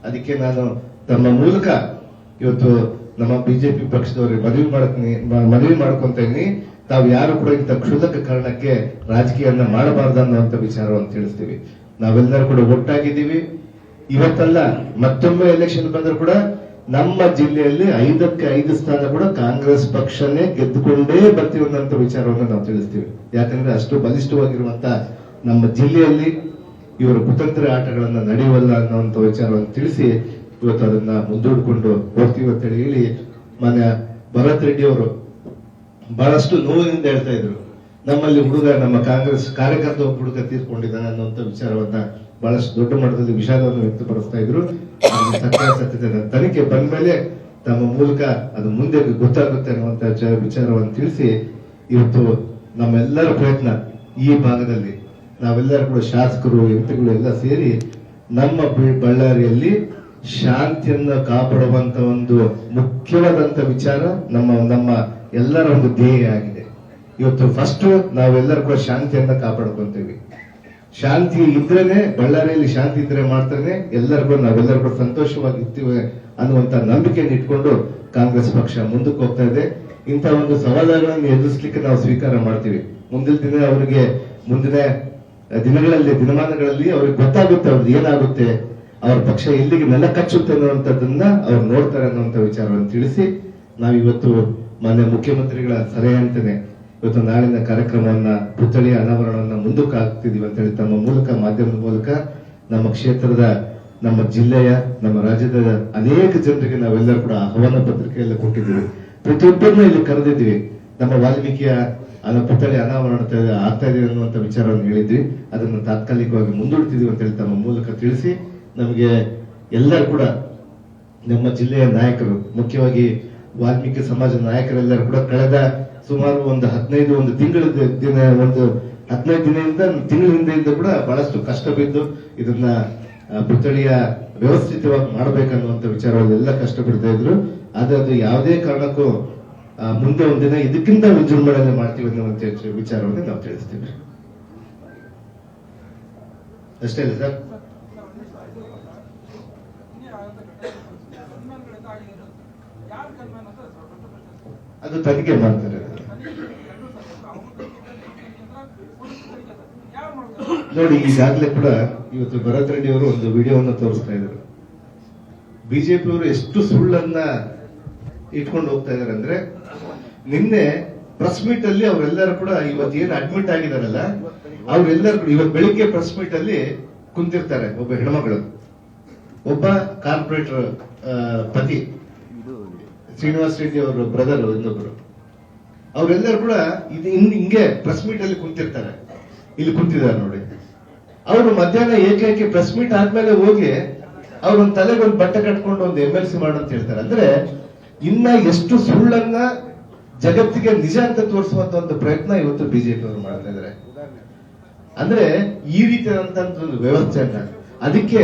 ಅದಕ್ಕೆ ನಾನು ತಮ್ಮ ಮೂಲಕ ಇವತ್ತು ನಮ್ಮ ಬಿಜೆಪಿ ಪಕ್ಷದವರಿಗೆ ಮನವಿ ಮಾಡ್ಕೊಂತ ಇದೀನಿ, ತಾವು ಯಾರು ಕೂಡ ಇಂಥ ಕ್ಷುಲ್ಲಕ ಕಾರಣಕ್ಕೆ ರಾಜಕೀಯನ್ನ ಮಾಡಬಾರ್ದು ಅನ್ನುವಂತ ವಿಚಾರವನ್ನು ತಿಳಿಸ್ತೀವಿ. ನಾವೆಲ್ಲರೂ ಕೂಡ ಒಟ್ಟಾಗಿದ್ದೀವಿ. ಇವತ್ತಲ್ಲ, ಮತ್ತೊಮ್ಮೆ ಎಲೆಕ್ಷನ್ ಬಂದರೂ ಕೂಡ ನಮ್ಮ ಜಿಲ್ಲೆಯಲ್ಲಿ 5ಕ್ಕೆ 5 ಸ್ಥಾನ ಕೂಡ ಕಾಂಗ್ರೆಸ್ ಪಕ್ಷನೇ ಗೆದ್ದುಕೊಂಡೇ ಬರ್ತೀವಿ ಅನ್ನೋ ವಿಚಾರವನ್ನು ನಾವು ತಿಳಿಸ್ತೀವಿ. ಯಾಕಂದ್ರೆ ಅಷ್ಟು ಬಲಿಷ್ಠವಾಗಿರುವಂತ ನಮ್ಮ ಜಿಲ್ಲೆಯಲ್ಲಿ ಇವರ ಕುತಂತ್ರ ಆಟಗಳನ್ನ ನಡೆಯುವಲ್ಲ ಅನ್ನುವಂತ ವಿಚಾರವನ್ನು ತಿಳಿಸಿ ಇವತ್ತು ಅದನ್ನ ಮುಂದೂಡಿಕೊಂಡು ಹೋಗ್ತೀವಿ ಅಂತ ಹೇಳಿ ಮಾನ್ಯ ಭರತ್ ರೆಡ್ಡಿ ಅವರು ಬಹಳಷ್ಟು ನೋವಿನಿಂದ ಹೇಳ್ತಾ ಇದ್ರು, ನಮ್ಮಲ್ಲಿ ನಮ್ಮ ಕಾಂಗ್ರೆಸ್ ಕಾರ್ಯಕರ್ತ ಒಬ್ಬ ಹುಡುಗ ತೀರ್ಕೊಂಡಿದ್ದಾನೆ ಅನ್ನುವಂತ ವಿಚಾರವನ್ನ ಬಹಳಷ್ಟು ದೊಡ್ಡ ಮಟ್ಟದಲ್ಲಿ ವಿಷಾದವನ್ನು ವ್ಯಕ್ತಪಡಿಸ್ತಾ ಇದ್ರು. ಸತ್ಯಾಸತ್ಯತೆ ತನಿಖೆ ಬಂದ ಮೇಲೆ ತಮ್ಮ ಮೂಲಕ ಅದು ಮುಂದೆ ಗೊತ್ತಾಗುತ್ತೆ ಅನ್ನುವಂತ ವಿಚಾರವನ್ನು ತಿಳಿಸಿ ಇವತ್ತು ನಮ್ಮೆಲ್ಲರ ಪ್ರಯತ್ನ ಈ ಭಾಗದಲ್ಲಿ ನಾವೆಲ್ಲರೂ ಕೂಡ ಶಾಸಕರು ಎಂಪಿಗಳು ಎಲ್ಲ ಸೇರಿ ನಮ್ಮ ಬಳ್ಳಾರಿಯಲ್ಲಿ ಶಾಂತಿಯನ್ನ ಕಾಪಾಡುವಂತ ಒಂದು ಮುಖ್ಯವಾದಂತ ವಿಚಾರ ನಮ್ಮ ಎಲ್ಲರ ಒಂದು ಧ್ಯೇಯ ಆಗಿದೆ. ಇವತ್ತು ಫಸ್ಟ್ ನಾವೆಲ್ಲರೂ ಕೂಡ ಶಾಂತಿಯನ್ನ ಕಾಪಾಡ್ಕೊಂತೀವಿ. ಶಾಂತಿ ಇದ್ರೇನೆ ಬಳ್ಳಾರಿಯಲ್ಲಿ ಶಾಂತಿ ಇದ್ರೆ ಮಾಡ್ತಾನೆ ನಾವೆಲ್ಲರೂ ಕೂಡ ಸಂತೋಷವಾಗಿರ್ತೀವಿ ಅನ್ನುವಂತ ನಂಬಿಕೆಯನ್ನು ಇಟ್ಕೊಂಡು ಕಾಂಗ್ರೆಸ್ ಪಕ್ಷ ಮುಂದಕ್ಕೆ ಹೋಗ್ತಾ ಇದೆ. ಇಂಥ ಒಂದು ಸವಾಲುಗಳನ್ನು ಎದುರಿಸಲಿಕ್ಕೆ ನಾವು ಸ್ವೀಕಾರ ಮಾಡ್ತೀವಿ. ಮುಂದಿನ ದಿನಮಾನಗಳಲ್ಲಿ ಅವ್ರಿಗೆ ಗೊತ್ತಾಗುತ್ತೆ ಅವ್ರದ್ದು ಏನಾಗುತ್ತೆ, ಅವ್ರ ಪಕ್ಷ ಎಲ್ಲಿಗೆ ನೆಲ ಕಚ್ಚುತ್ತೆ ಅನ್ನುವಂಥದ್ದನ್ನ ಅವ್ರು ನೋಡ್ತಾರೆ ಅನ್ನುವಂಥ ವಿಚಾರವನ್ನು ತಿಳಿಸಿ ನಾವಿವತ್ತು ಮಾನ್ಯ ಮುಖ್ಯಮಂತ್ರಿಗಳ ಸಲಹೆ ಅಂತಾನೆ ಇವತ್ತು ನಾಳಿನ ಕಾರ್ಯಕ್ರಮವನ್ನ ಪುತ್ಥಳಿಯ ಅನಾವರಣವನ್ನ ಮುಂದಕ್ಕೆ ಹಾಕ್ತಿದೀವಿ ಅಂತ ಹೇಳಿ ತಮ್ಮ ಮೂಲಕ ಮಾಧ್ಯಮದ ಮೂಲಕ ನಮ್ಮ ಕ್ಷೇತ್ರದ, ನಮ್ಮ ಜಿಲ್ಲೆಯ, ನಮ್ಮ ರಾಜ್ಯದ ಅನೇಕ ಜನರಿಗೆ ನಾವೆಲ್ಲರೂ ಕೂಡ ಆಹ್ವಾನ ಪತ್ರಿಕೆಯಲ್ಲ ಕೊಟ್ಟಿದ್ದೀವಿ. ಪ್ರತಿಯೊಬ್ಬರನ್ನ ಇಲ್ಲಿ ಕರೆದಿದ್ವಿ. ನಮ್ಮ ವಾಲ್ಮೀಕಿಯ ಪುತ್ಥಳಿ ಅನಾವರಣ ಆಗ್ತಾ ಇದೆ ಅನ್ನುವಂತ ವಿಚಾರವನ್ನು ಹೇಳಿದ್ವಿ. ಅದನ್ನು ತಾತ್ಕಾಲಿಕವಾಗಿ ಮುಂದೂಡ್ತಿದೀವಿ ಅಂತ ಹೇಳಿ ತಮ್ಮ ಮೂಲಕ ತಿಳಿಸಿ ನಮಗೆ ಎಲ್ಲರೂ ಕೂಡ ನಮ್ಮ ಜಿಲ್ಲೆಯ ನಾಯಕರು, ಮುಖ್ಯವಾಗಿ ವಾಲ್ಮೀಕಿ ಸಮಾಜ ನಾಯಕರೆಲ್ಲರೂ ಕೂಡ ಕಳೆದ ಸುಮಾರು ಒಂದು 15 ತಿಂಗಳ ಹಿಂದೆಯಿಂದ ಕೂಡ ಬಹಳಷ್ಟು ಕಷ್ಟ ಬಿದ್ದು ಇದನ್ನ ಪುತ್ಥಳಿಯ ವ್ಯವಸ್ಥಿತವಾಗಿ ಮಾಡಬೇಕನ್ನುವಂತ ವಿಚಾರದಲ್ಲಿ ಎಲ್ಲ ಕಷ್ಟ ಬಿಡ್ತಾ ಇದ್ರು. ಆದ್ರೆ ಅದು ಯಾವುದೇ ಕಾರಣಕ್ಕೂ ಮುಂದೆ ಒಂದಿನ ಇದಕ್ಕಿಂತ ವಿಜೃಂಭಣೆ ಮಾಡ್ತೀವಿ ಅನ್ನುವಂತ ವಿಚಾರವನ್ನು ನಾವು ತಿಳಿಸ್ತೀವಿ. ಅಷ್ಟೇ ಅಲ್ಲ ಸರ್? ಅದು ತನಿಖೆ ಮಾಡ್ತಾರೆ. ನೋಡಿ, ಈಗಾಗಲೇ ಕೂಡ ಇವತ್ತು ಭರತ್ ರೆಡ್ಡಿ ಅವರು ಒಂದು ವಿಡಿಯೋವನ್ನು ತೋರಿಸ್ತಾ ಇದ್ರು. ಬಿಜೆಪಿ ಅವರು ಎಷ್ಟು ಸುಳ್ಳನ್ನ ಇಟ್ಕೊಂಡು ಹೋಗ್ತಾ ಇದಾರೆ ಅಂದ್ರೆ, ನಿನ್ನೆ ಪ್ರೆಸ್ ಮೀಟ್ ಅಲ್ಲಿ ಅವರೆಲ್ಲರೂ ಕೂಡ ಇವತ್ತೇನು ಅಡ್ಮಿಟ್ ಆಗಿದಾರಲ್ಲ ಅವರೆಲ್ಲರೂ ಕೂಡ ಇವತ್ತು ಬೆಳಿಗ್ಗೆ ಪ್ರೆಸ್ ಮೀಟ್ ಅಲ್ಲಿ ಕುಂತಿರ್ತಾರೆ. ಒಬ್ಬ ಹೆಣ್ಮಗಳು, ಒಬ್ಬ ಕಾರ್ಪೊರೇಟರ್ ಪತಿ ಶ್ರೀನಿವಾಸ್ ರೆಡ್ಡಿ ಅವರು ಬ್ರದರ್ ಇನ್ನೊಬ್ರು, ಅವರೆಲ್ಲರೂ ಕೂಡ ಹಿಂಗೆ ಪ್ರೆಸ್ ಮೀಟ್ ಅಲ್ಲಿ ಕುಂತಿರ್ತಾರೆ. ಇಲ್ಲಿ ಕುಂತಿದ್ದಾರೆ ನೋಡಿ. ಅವರು ಮಧ್ಯಾಹ್ನ ಏಕೈಕಿ ಪ್ರೆಸ್ ಮೀಟ್ ಆದ್ಮೇಲೆ ಹೋಗಿ ಅವ್ರೊಂದು ತಲೆಗೆ ಒಂದು ಬಟ್ಟೆ ಕಟ್ಕೊಂಡು ಒಂದು MLC ಮಾಡಂತ ಹೇಳ್ತಾರೆ. ಅಂದ್ರೆ ಇನ್ನ ಎಷ್ಟು ಸುಳ್ಳನ್ನ ಜಗತ್ತಿಗೆ ನಿಜ ಅಂತ ತೋರಿಸುವಂತ ಒಂದು ಪ್ರಯತ್ನ ಇವತ್ತು ಬಿಜೆಪಿ ಅವರು ಮಾಡ್ತಾ ಇದ್ದಾರೆ. ಅಂದ್ರೆ ಈ ರೀತಿಯಾದಂತ ಒಂದು ವ್ಯವಸ್ಥೆಯನ್ನ ಅದಕ್ಕೆ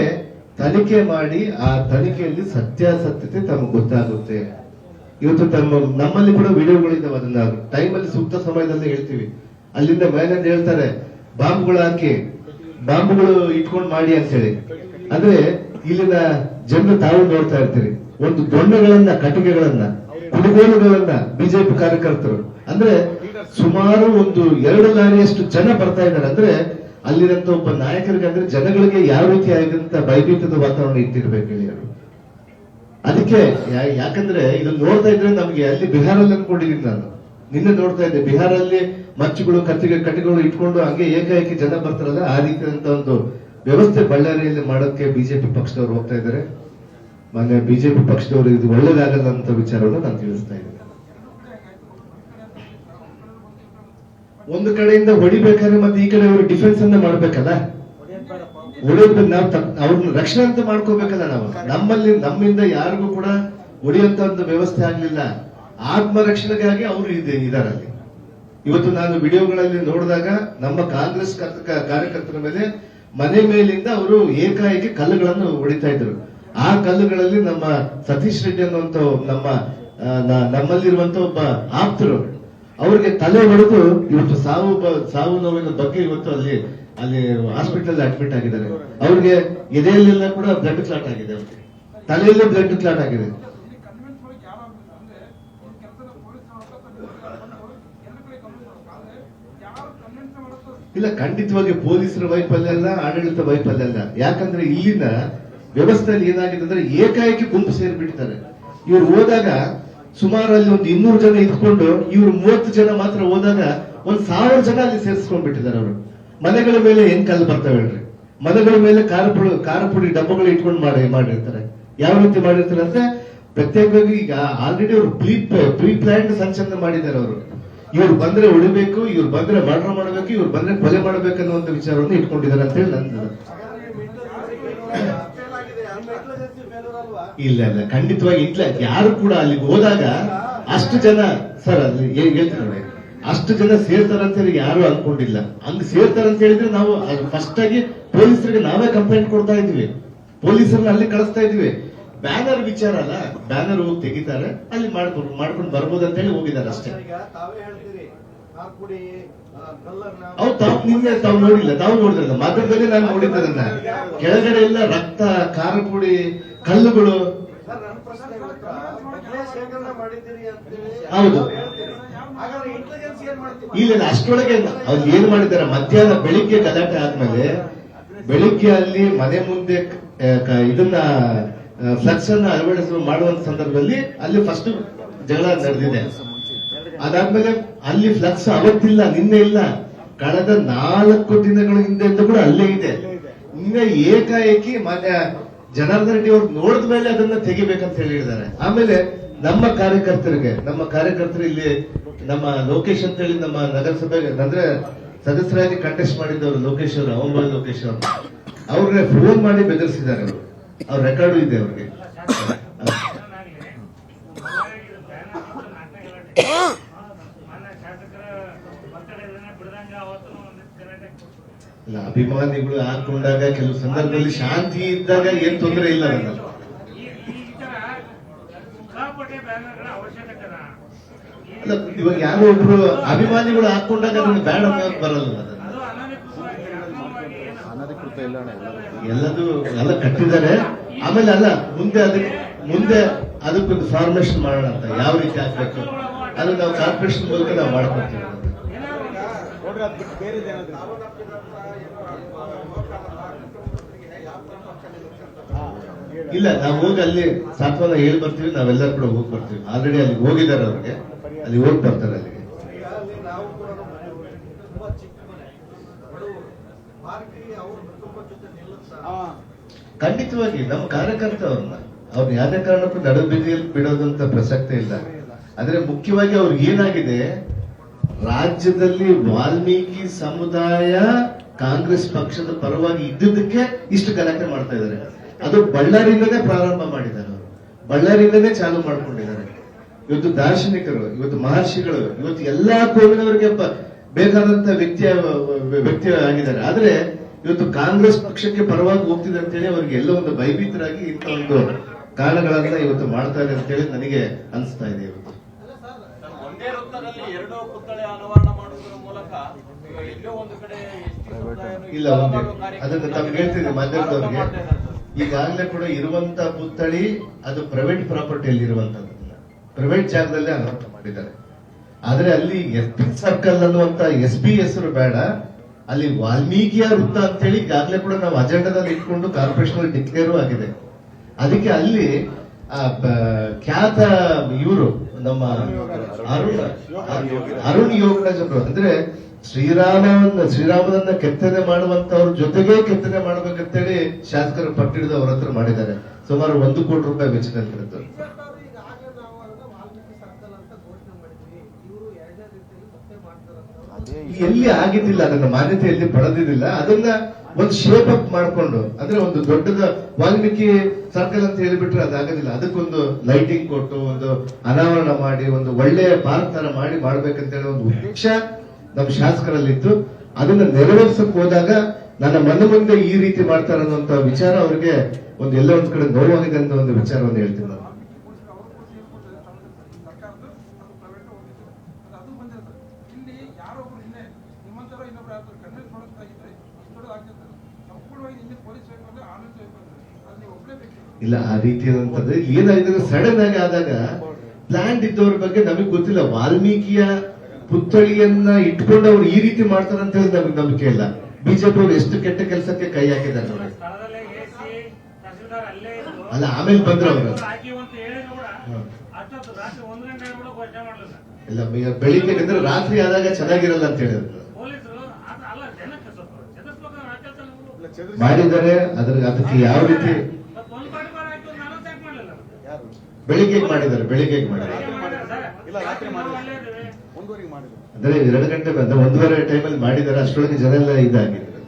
ತನಿಖೆ ಮಾಡಿ ಆ ತನಿಖೆಯಲ್ಲಿ ಸತ್ಯಾಸತ್ಯತೆ ತಮಗೆ ಗೊತ್ತಾಗುತ್ತೆ. ಇವತ್ತು ನಮ್ಮಲ್ಲಿ ಕೂಡ ವಿಡಿಯೋಗಳಿದ್ದಾವೆ. ಅದನ್ನ ಟೈಮಲ್ಲಿ ಸೂಕ್ತ ಸಮಯದಲ್ಲಿ ಹೇಳ್ತೀವಿ. ಅಲ್ಲಿಂದ ಮೇಲಿಂದ ಹೇಳ್ತಾರೆ ಬಾಂಬ್ಗಳು ಹಾಕಿ ಬಾಂಬ್ಗಳು ಇಟ್ಕೊಂಡು ಮಾಡಿ ಅಂತ ಹೇಳಿ. ಅಂದ್ರೆ ಇಲ್ಲಿನ ಜನರು ತಾವು ನೋಡ್ತಾ ಇರ್ತೀರಿ, ಒಂದು ದೊಣ್ಣೆಗಳನ್ನ, ಕಟ್ಟಿಗೆಗಳನ್ನ, ಕುಡುಗೋಲುಗಳನ್ನ ಬಿಜೆಪಿ ಕಾರ್ಯಕರ್ತರು ಅಂದ್ರೆ ಸುಮಾರು ಒಂದು 2 ಲಾರಿಯಷ್ಟು ಜನ ಬರ್ತಾ ಇದ್ದಾರೆ. ಅಂದ್ರೆ ಅಲ್ಲಿರಂತ ಒಬ್ಬ ನಾಯಕರಿಗೆ ಅಂದ್ರೆ ಜನಗಳಿಗೆ ಯಾವ ರೀತಿ ಆಗಿದಂತ ಭಯಭೀತದ ವಾತಾವರಣ ಇಟ್ಟಿರ್ಬೇಕು ಹೇಳಿ ಅವರು. ಅದಕ್ಕೆ ಯಾಕಂದ್ರೆ ಇದನ್ನ ನೋಡ್ತಾ ಇದ್ರೆ ನಮ್ಗೆ ಅಲ್ಲಿ ಬಿಹಾರಲ್ಲಿ ಅನ್ಕೊಂಡಿದ್ದೀನಿ ನಾನು. ನಿನ್ನೆ ನೋಡ್ತಾ ಇದ್ದೆ ಬಿಹಾರಲ್ಲಿ ಮಚ್ಚುಗಳು, ಕಟ್ಟಿಗೆಗಳು ಇಟ್ಕೊಂಡು ಹಂಗೆ ಏಕಾಏಕಿ ಜನ ಬರ್ತಾರಲ್ಲ, ಆ ರೀತಿಯಾದಂತ ಒಂದು ವ್ಯವಸ್ಥೆ ಬಳ್ಳಾರಿಯಲ್ಲಿ ಮಾಡೋಕೆ ಬಿಜೆಪಿ ಪಕ್ಷದವರು ಹೋಗ್ತಾ ಇದ್ದಾರೆ. ಮಾನ್ಯ ಬಿಜೆಪಿ ಪಕ್ಷದವರು ಇದು ಒಳ್ಳೇದಾಗಲ್ಲ ಅಂತ ವಿಚಾರವನ್ನು ನಾನು ತಿಳಿಸ್ತಾ ಇದ್ದೀನಿ. ಒಂದು ಕಡೆಯಿಂದ ಹೊಡಿಬೇಕಾದ್ರೆ ಮತ್ತೆ ಈ ಕಡೆ ಅವರು ಡಿಫೆನ್ಸ್ ಅನ್ನ ಮಾಡ್ಬೇಕಲ್ಲ, ನಾವು ಅವ್ರನ್ನ ರಕ್ಷಣೆ ಅಂತ ಮಾಡ್ಕೋಬೇಕಲ್ಲ. ನಾವು ನಮ್ಮಿಂದ ಯಾರಿಗೂ ಕೂಡ ಹೊಡೆಯುವಂತ ಒಂದು ವ್ಯವಸ್ಥೆ ಆಗ್ಲಿಲ್ಲ. ಆತ್ಮರಕ್ಷಣೆಗಾಗಿ ಅವರು ಇದಾರಲ್ಲಿ. ಇವತ್ತು ನಾನು ವಿಡಿಯೋಗಳಲ್ಲಿ ನೋಡಿದಾಗ ನಮ್ಮ ಕಾಂಗ್ರೆಸ್ ಕಾರ್ಯಕರ್ತರ ಮೇಲೆ ಮನೆ ಮೇಲಿಂದ ಅವರು ಏಕಾಏಕಿ ಕಲ್ಲುಗಳನ್ನು ಹೊಡಿತಾ ಇದ್ರು. ಆ ಕಲ್ಲುಗಳಲ್ಲಿ ನಮ್ಮ ಸತೀಶ್ ರೆಡ್ಡಿ ಅನ್ನುವಂತ ನಮ್ಮಲ್ಲಿರುವಂತ ಒಬ್ಬ ಆಪ್ತರು ಅವ್ರಿಗೆ ತಲೆ ಹೊಡೆದು ಇವತ್ತು ಸಾವು ನೋವಿನ ಬಗ್ಗೆ ಇವತ್ತು ಅಲ್ಲಿ ಹಾಸ್ಪಿಟಲ್ ಅಡ್ಮಿಟ್ ಆಗಿದ್ದಾರೆ. ಅವ್ರಿಗೆ ಎದೆಯಲ್ಲೆಲ್ಲ ಕೂಡ ಬ್ಲಡ್ ಕ್ಲಾಟ್ ಆಗಿದೆ, ಅವ್ರಿಗೆ ತಲೆಯಲ್ಲೇ ಬ್ಲಡ್ ಕ್ಲಾಟ್ ಆಗಿದೆ. ಇಲ್ಲ, ಖಂಡಿತವಾಗಿ ಪೊಲೀಸರ ವೈಫಲ್ಯ ಅಲ್ಲ, ಆಡಳಿತ ವೈಫಲ್ಯ ಅಲ್ಲ. ಯಾಕಂದ್ರೆ ಇಲ್ಲಿನ ವ್ಯವಸ್ಥೆಯಲ್ಲಿ ಏನಾಗಿದೆ ಅಂದ್ರೆ ಏಕಾಏಕಿ ಗುಂಪು ಸೇರಿಬಿಡ್ತಾರೆ. ಇವ್ರು ಹೋದಾಗ ಸುಮಾರು ಅಲ್ಲಿ ಒಂದು 200 ಜನ ಇದ್ಕೊಂಡು ಇವ್ರು 30 ಜನ ಮಾತ್ರ ಹೋದಾಗ 1000 ಜನ ಅಲ್ಲಿ ಸೇರಿಸ್ಕೊಂಡ್ಬಿಟ್ಟಿದ್ದಾರೆ ಅವರು. ಮನೆಗಳ ಮೇಲೆ ಏನ್ ಕಲ್ಲು ಬರ್ತಾವೆ ಹೇಳ್ರಿ, ಮನೆಗಳ ಮೇಲೆ ಖಾರ ಪುಡಿ ಡಬ್ಬಗಳು ಇಟ್ಕೊಂಡು ಮಾಡಿರ್ತಾರೆ. ಯಾವ ರೀತಿ ಮಾಡಿರ್ತಾರೆ ಅಂದ್ರೆ ಪ್ರತ್ಯೇಕವಾಗಿ ಈಗ ಆಲ್ರೆಡಿ ಅವರು ಪ್ರೀ ಪ್ಲಾನ್ಡ್ ಸಂಚಲನ ಮಾಡಿದ್ದಾರೆ ಅವರು. ಇವ್ರು ಬಂದ್ರೆ ಉಳಿಬೇಕು, ಇವ್ರು ಬಂದ್ರೆ ಮರ್ಡರ್ ಮಾಡಬೇಕು, ಇವ್ರು ಬಂದ್ರೆ ಕೊಲೆ ಮಾಡಬೇಕು ಅನ್ನೋ ಒಂದು ವಿಚಾರವನ್ನು ಇಟ್ಕೊಂಡಿದ್ದಾರೆ ಅಂತ ಹೇಳಿ ನಂದು. ಇಲ್ಲ ಇಲ್ಲ, ಖಂಡಿತವಾಗಿ ಇಲ್ಲ. ಯಾರು ಕೂಡ ಅಲ್ಲಿಗೆ ಹೋದಾಗ ಅಷ್ಟು ಜನ ಸರ್ ಅಲ್ಲಿ ಹೇಳ್ತಾರೆ ಅಷ್ಟು ಜನ ಸೇರ್ತಾರಂತ ಹೇಳಿ ಯಾರು ಅನ್ಕೊಂಡಿಲ್ಲ. ಹಂಗ್ ಸೇರ್ತಾರಂತ ಹೇಳಿದ್ರೆ ನಾವು ಫಸ್ಟ್ ಆಗಿ ಪೊಲೀಸರಿಗೆ ನಾವೇ ಕಂಪ್ಲೇಂಟ್ ಕೊಡ್ತಾ ಇದ್ವಿ, ಪೊಲೀಸರನ್ನ ಅಲ್ಲಿ ಕಳಿಸ್ತಾ ಇದ್ವಿ. ಬ್ಯಾನರ್ ವಿಚಾರ ಅಲ್ಲ, ಬ್ಯಾನರ್ ಹೋಗಿ ತೆಗಿತಾರೆ, ಅಲ್ಲಿ ಮಾಡ್ಕೊಂಡು ಬರ್ಬೋದು ಅಂತ ಹೇಳಿ ಹೋಗಿದ್ದಾರೆ ಅಷ್ಟೇ. ಅವ್ರು ತಾವು ನೋಡಿಲ್ಲ, ತಾವು ನೋಡಿದ್ರಲ್ಲ ಮಧ್ಯದಲ್ಲಿ ನಾನು ನೋಡಿದ್ದನ್ನ ಕೆಳಗಡೆ ಎಲ್ಲ ರಕ್ತ, ಖಾರ ಪುಡಿ, ಕಲ್ಲುಗಳು. ಹೌದು, ಇಲ್ಲ ಅಷ್ಟರೊಳಗೆ ಅವ್ರು ಏನ್ ಮಾಡಿದ್ದಾರೆ, ಮಧ್ಯಾಹ್ನ ಬೆಳಿಗ್ಗೆ ಗಲಾಟೆ ಆದ್ಮೇಲೆ ಬೆಳಿಗ್ಗೆ ಅಲ್ಲಿ ಮನೆ ಮುಂದೆ ಇದನ್ನ ಫ್ಲಕ್ಸ್ ಅನ್ನ ಮಾಡುವಂತ ಸಂದರ್ಭದಲ್ಲಿ ಅಲ್ಲಿ ಫಸ್ಟ್ ಜಗಳ ನಡೆದಿದೆ. ಅದಾದ್ಮೇಲೆ ಅಲ್ಲಿ ಫ್ಲಕ್ಸ್ ಅವತ್ತಿಲ್ಲ, ನಿನ್ನೆ ಇಲ್ಲ, ಕಳೆದ 4 ದಿನಗಳ ಹಿಂದೆ ಕೂಡ ಅಲ್ಲೇ ಇದೆ. ನಿನ್ನೆ ಏಕಾಏಕಿ ಜನಾರ್ದನ್ ರೆಡ್ಡಿ ಅವ್ರು ನೋಡಿದ ಮೇಲೆ ಅದನ್ನ ತೆಗಿಬೇಕಂತ ಹೇಳಿದ್ದಾರೆ. ಆಮೇಲೆ ನಮ್ಮ ಕಾರ್ಯಕರ್ತರು ಇಲ್ಲಿ ನಮ್ಮ ಲೋಕೇಶ್ ಅಂತ ಹೇಳಿ ನಮ್ಮ ನಗರಸಭೆ ಅಂದ್ರೆ ಸದಸ್ಯರಾಗಿ ಕಂಟೆಸ್ಟ್ ಮಾಡಿದ್ದವರು ಲೋಕೇಶ್ ಅವರು, ಅವಂಬಾಯಿ ಲೋಕೇಶ್ ಅವರು, ಅವ್ರಿಗೆ ಫೋನ್ ಮಾಡಿ ಬೆದರಿಸಿದ್ದಾರೆ ಅವರು. ಅವ್ರ ರೆಕಾರ್ಡು ಇದೆ ಅವ್ರಿಗೆ. ಇಲ್ಲ, ಅಭಿಮಾನಿಗಳು ಹಾಕೊಂಡಾಗ ಕೆಲವು ಸಂದರ್ಭದಲ್ಲಿ ಶಾಂತಿ ಇದ್ದಾಗ ಏನ್ ತೊಂದರೆ ಇಲ್ಲ. ಅಲ್ಲ, ಇವಾಗ ಯಾರೋ ಒಬ್ರು ಅಭಿಮಾನಿಗಳು ಹಾಕೊಂಡಾಗ ಅದನ್ನು ಬೇಡ ಅನ್ನೋದು ಬರಲ್ಲ. ಎಲ್ಲದೂ ಎಲ್ಲ ಕಟ್ಟಿದ್ದಾರೆ. ಆಮೇಲೆ ಅಲ್ಲ, ಮುಂದೆ ಅದಕ್ಕೊಂದು ಫಾರ್ಮೇಶನ್ ಮಾಡೋಣ ಅಂತ, ಯಾವ ರೀತಿ ಹಾಕ್ಬೇಕು ಅದು ನಾವು ಕಾರ್ಪೊರೇಷನ್ ಮೂಲಕ ನಾವು ಮಾಡ್ಕೊಡ್ತೀವಿ. ಇಲ್ಲ, ನಾವು ಹೋಗಿ ಅಲ್ಲಿ ಸಾಂತ್ವನ ಹೇಳಿ ಬರ್ತೀವಿ, ನಾವೆಲ್ಲರೂ ಕೂಡ ಹೋಗಿ ಬರ್ತೀವಿ. ಆಲ್ರೆಡಿ ಅಲ್ಲಿ ಹೋಗಿದ್ದಾರೆ, ಅವ್ರಿಗೆ ಅಲ್ಲಿ ಹೋಗಿ ಬರ್ತಾರೆ. ಅಲ್ಲಿಗೆ ಖಂಡಿತವಾಗಿ ನಮ್ಮ ಕಾರ್ಯಕರ್ತ ಅವ್ರನ್ನ ಯಾವುದೇ ಕಾರಣಕ್ಕೂ ನಡುಬೀದಿಯಲ್ಲಿ ಬಿಡೋದಂತ ಪ್ರಸಕ್ತಿ ಇಲ್ಲ. ಆದ್ರೆ ಮುಖ್ಯವಾಗಿ ಅವ್ರಿಗೆ ಏನಾಗಿದೆ, ರಾಜ್ಯದಲ್ಲಿ ವಾಲ್ಮೀಕಿ ಸಮುದಾಯ ಕಾಂಗ್ರೆಸ್ ಪಕ್ಷದ ಪರವಾಗಿ ಇದ್ದುದಕ್ಕೆ ಇಷ್ಟು ಗಲಾಟೆ ಮಾಡ್ತಾ ಇದ್ದಾರೆ. ಅದು ಬಳ್ಳಾರಿಯಿಂದನೇ ಪ್ರಾರಂಭ ಮಾಡಿದ್ದಾರೆ ಅವರು, ಬಳ್ಳಾರಿಯಿಂದನೇ ಚಾಲು ಮಾಡ್ಕೊಂಡಿದ್ದಾರೆ. ಇವತ್ತು ದಾರ್ಶನಿಕರು, ಇವತ್ತು ಮಹರ್ಷಿಗಳು, ಇವತ್ತು ಎಲ್ಲಾ ಕೋವಿನವರಿಗೆ ಬೇಕಾದಂತ ವ್ಯಕ್ತಿ ಆಗಿದ್ದಾರೆ. ಆದ್ರೆ ಇವತ್ತು ಕಾಂಗ್ರೆಸ್ ಪಕ್ಷಕ್ಕೆ ಪರವಾಗಿ ಹೋಗ್ತಿದೆ ಅಂತೇಳಿ ಅವ್ರಿಗೆ ಎಲ್ಲ ಒಂದು ಭಯಭೀತರಾಗಿ ಇಂಥ ಒಂದು ಕಾರಣಗಳನ್ನ ಇವತ್ತು ಮಾಡ್ತಾ ಇದೆ ಅಂತೇಳಿ ನನಗೆ ಅನಿಸ್ತಾ ಇದೆ. ಇವತ್ತು ಒಂದೇ ವೃತ್ತದಲ್ಲಿ 2 ಪುತ್ಥಳಿ ಅನಾವರಣ ಮಾಡುವುದರ ಮೂಲಕ ಎಲ್ಲೋ ಒಂದು ಕಡೆ ಇಲ್ಲ, ಅದನ್ನ ತಾವು ಹೇಳ್ತೀವಿ ಮಾಧ್ಯಮದವ್ರಿಗೆ. ಈಗಾಗಲೇ ಕೂಡ ಇರುವಂತ ಪುತ್ಥಳಿ ಅದು ಪ್ರೈವೇಟ್ ಪ್ರಾಪರ್ಟಿಯಲ್ಲಿ ಇರುವಂತದ್ದು, ಪ್ರೈವೇಟ್ ಜಾಗದಲ್ಲೇ ಅನಾವರಣ ಮಾಡಿದ್ದಾರೆ. ಆದ್ರೆ ಅಲ್ಲಿ SP ಸರ್ಕಲ್ ಅನ್ನುವಂತ SP ಹೆಸರು ಬೇಡ, ಅಲ್ಲಿ ವಾಲ್ಮೀಕಿಯ ವೃತ್ತ ಅಂತ ಹೇಳಿ ಈಗಾಗಲೇ ಕೂಡ ನಾವು ಅಜೆಂಡಾದಲ್ಲಿ ಇಟ್ಕೊಂಡು ಕಾರ್ಪೊರೇಷನ್ ಡಿಕ್ಲೇರ್ ಆಗಿದೆ. ಅದಕ್ಕೆ ಅಲ್ಲಿ ಖ್ಯಾತ ಇವರು ನಮ್ಮ ಅರುಣ್ ಯೋಗರಾಜ್ ಅವರು, ಅಂದ್ರೆ ಶ್ರೀರಾಮನನ್ನ ಕೆತ್ತನೆ ಮಾಡುವಂತವ್ರ ಜೊತೆಗೆ ಕೆತ್ತನೆ ಮಾಡ್ಬೇಕಂತೇಳಿ ಶಾಸಕರು ಪಟ್ಟಿಡಿದು ಅವ್ರ ಹತ್ರ ಮಾಡಿದ್ದಾರೆ. ಸುಮಾರು 1 ಕೋಟಿ ರೂಪಾಯಿ ವೆಚ್ಚದಲ್ಲಿ. ಎಲ್ಲಿ ಆಗಿದ್ದಿಲ್ಲ, ಅದನ್ನ ಮಾನ್ಯತೆಯಲ್ಲಿ ಪಡೆದಿದ್ದಿಲ್ಲ. ಅದನ್ನ ಒಂದು ಶೇಪ್ ಅಪ್ ಮಾಡ್ಕೊಂಡು, ಅಂದ್ರೆ ಒಂದು ದೊಡ್ಡದ ವಾಲ್ಮೀಕಿ ಸರ್ಕಲ್ ಅಂತ ಹೇಳಿಬಿಟ್ರೆ ಅದಾಗೋದಿಲ್ಲ. ಅದಕ್ಕೊಂದು ಲೈಟಿಂಗ್ ಕೊಟ್ಟು ಒಂದು ಅನಾವರಣ ಮಾಡಿ ಒಂದು ಒಳ್ಳೆಯ ಪಾರ್ಕ್ ತರ ಮಾಡ್ಬೇಕಂತ ಹೇಳಿ ಒಂದು ಉದ್ದೇಶ ನಮ್ಮ ಶಾಸಕರಲ್ಲಿತ್ತು. ಅದನ್ನ ನೆರವೇರಿಸಕ್ ಹೋದಾಗ ನನ್ನ ಮನೆ ಮುಂದೆ ಈ ರೀತಿ ಮಾಡ್ತಾರೆ ಅನ್ನುವಂತ ವಿಚಾರ ಅವ್ರಿಗೆ ಒಂದು ಎಲ್ಲ ಒಂದ್ ಕಡೆ ನೋವಾಗಿದೆ ಅಂತ ಒಂದು ವಿಚಾರವನ್ನು ಹೇಳ್ತೀನಿ ನಾನು. ಇಲ್ಲ, ಆ ರೀತಿಯಾದಂಥದ್ದು ಏನಾಗಿದೆ, ಸಡನ್ ಆಗಿ ಆದಾಗ ಪ್ಲಾನ್ ಇದ್ದವ್ರ ಬಗ್ಗೆ ನಮಗೆ ಗೊತ್ತಿಲ್ಲ. ವಾಲ್ಮೀಕಿಯ ಪುತ್ಥಳಿಯನ್ನ ಇಟ್ಕೊಂಡು ಅವ್ರು ಈ ರೀತಿ ಮಾಡ್ತಾರೆ ಅಂತ ಹೇಳಿ ನಮಗೆ ನಂಬಿಕೆ ಇಲ್ಲ. ಬಿಜೆಪಿ ಅವರು ಎಷ್ಟು ಕೆಟ್ಟ ಕೆಲಸಕ್ಕೆ ಕೈ ಹಾಕಿದ್ದಾರೆ ನೋಡಿ. ಅಲ್ಲ, ಆಮೇಲೆ ಬಂದ್ರು ಅವರು ಇಲ್ಲ ಬೆಳಿಗ್ಗೆ ಅಂದ್ರೆ ರಾತ್ರಿ ಆದಾಗ ಚೆನ್ನಾಗಿರಲ್ಲ ಅಂತ ಹೇಳಿದ್ರು ಮಾಡಿದ್ದಾರೆ. ಅದಕ್ಕೆ ಯಾವ ರೀತಿ ಬೆಳಿಗ್ಗೆ ಮಾಡಿದ್ದಾರೆ ಅಂದ್ರೆ 2 ಗಂಟೆ ಬಂದ 1:30 ಟೈಮಲ್ಲಿ ಮಾಡಿದ್ದಾರೆ. ಅಷ್ಟರೊಳಗೆ ಜನ ಎಲ್ಲ ಇದಾಗಿದ್ದಾರೆ.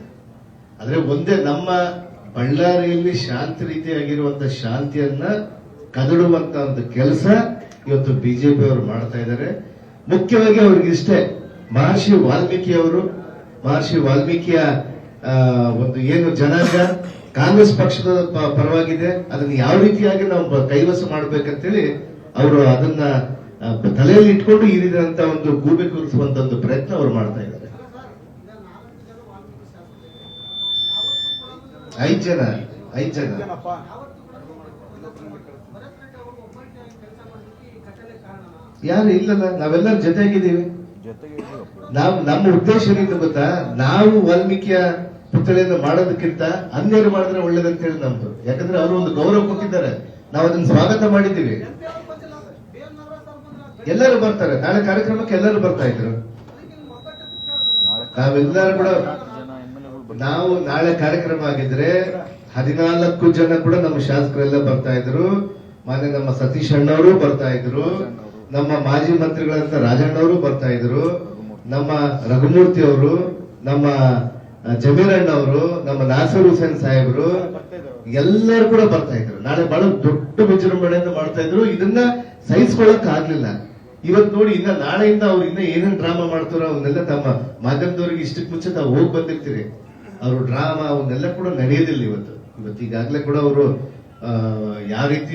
ಆದ್ರೆ ಒಂದೇ ನಮ್ಮ ಬಳ್ಳಾರಿಯಲ್ಲಿ ಶಾಂತಿ ರೀತಿಯಾಗಿರುವಂತ ಶಾಂತಿಯನ್ನ ಕದಡುವಂತ ಒಂದು ಕೆಲಸ ಇವತ್ತು ಬಿಜೆಪಿ ಅವರು ಮಾಡ್ತಾ ಇದ್ದಾರೆ. ಮುಖ್ಯವಾಗಿ ಅವ್ರಿಗೆ ಇಷ್ಟೇ ಮಹರ್ಷಿ ವಾಲ್ಮೀಕಿಯ ಒಂದು ಏನು ಜನಾಂಗ ಕಾಂಗ್ರೆಸ್ ಪಕ್ಷದ ಪರವಾಗಿದೆ, ಅದನ್ನ ಯಾವ ರೀತಿಯಾಗಿ ನಾವು ಕೈವಶ ಮಾಡ್ಬೇಕಂತೇಳಿ ಅವರು ಅದನ್ನ ತಲೆಯಲ್ಲಿ ಇಟ್ಕೊಂಡು ಈ ರೀತಿಯಾದಂತ ಒಂದು ಗೂಬೆ ಕೂರಿಸುವಂತ ಒಂದು ಪ್ರಯತ್ನ ಅವರು ಮಾಡ್ತಾ ಇದ್ದಾರೆ. 5 ಜನ ಯಾರು ಇಲ್ಲಲ್ಲ, ನಾವೆಲ್ಲರೂ ಜೊತೆಗಿದ್ದೀವಿ. ನಮ್ಮ ಉದ್ದೇಶ ಏನಿತ್ತು ಗೊತ್ತಾ, ನಾವು ವಾಲ್ಮೀಕಿಯ ಪುತ್ಥಳಿಯನ್ನು ಮಾಡೋದಕ್ಕಿಂತ ಅನ್ಯರು ಮಾಡಿದ್ರೆ ಒಳ್ಳೇದಂತ ಹೇಳಿ ನಮ್ದು. ಯಾಕಂದ್ರೆ ಅವರು ಒಂದು ಗೌರವ ಕೊಟ್ಟಿದ್ದಾರೆ, ನಾವು ಅದನ್ನ ಸ್ವಾಗತ ಮಾಡಿದ್ದೀವಿ. ಎಲ್ಲರೂ ಬರ್ತಾರೆ, ನಾಳೆ ಕಾರ್ಯಕ್ರಮಕ್ಕೆ ಎಲ್ಲರೂ ಬರ್ತಾ ಇದ್ರು. ನಾವೆಲ್ಲರೂ ಕೂಡ ನಾವು ನಾಳೆ ಕಾರ್ಯಕ್ರಮ ಆಗಿದ್ರೆ 14 ಜನ ಕೂಡ ನಮ್ಮ ಶಾಸಕರೆಲ್ಲ ಬರ್ತಾ ಇದ್ರು. ಮಾನ್ಯ ನಮ್ಮ ಸತೀಶ್ ಅಣ್ಣವರು ಬರ್ತಾ ಇದ್ರು, ನಮ್ಮ ಮಾಜಿ ಮಂತ್ರಿಗಳಂತ ರಾಜಣ್ಣವರು ಬರ್ತಾ ಇದ್ರು, ನಮ್ಮ ರಘುಮೂರ್ತಿ ಅವರು, ನಮ್ಮ ಜಮೀರಣ್ಣ ಅವರು, ನಮ್ಮ ನಾಸರ್ ಹುಸೇನ್ ಸಾಹೇಬರು ಎಲ್ಲರೂ ಕೂಡ ಬರ್ತಾ ಇದ್ರು. ನಾಳೆ ಬಹಳ ದೊಡ್ಡ ವಿಜೃಂಭಣೆಯಿಂದ ಮಾಡ್ತಾ ಇದ್ರು. ಇದನ್ನ ಸಹಿಸ್ಕೊಳಕ್ ಆಗ್ಲಿಲ್ಲ. ಇವತ್ತು ನೋಡಿ, ಇನ್ನ ನಾಳೆಯಿಂದ ಅವ್ರು ಇನ್ನ ಏನೇನ್ ಡ್ರಾಮಾ ಮಾಡ್ತಾರೋ ಅವನ್ನೆಲ್ಲ ತಮ್ಮ ಮಾಧ್ಯಮದವರಿಗೆ ಇಷ್ಟಕ್ಕೆ ಮುಂಚೆ ತಾವು ಹೋಗಿ ಬಂದಿರ್ತೀರಿ. ಅವರು ಡ್ರಾಮಾ ಅವನ್ನೆಲ್ಲ ಕೂಡ ನಡೆಯೋದಿಲ್ಲ. ಇವತ್ತು ಈಗಾಗಲೇ ಕೂಡ ಅವರು ಯಾವ ರೀತಿ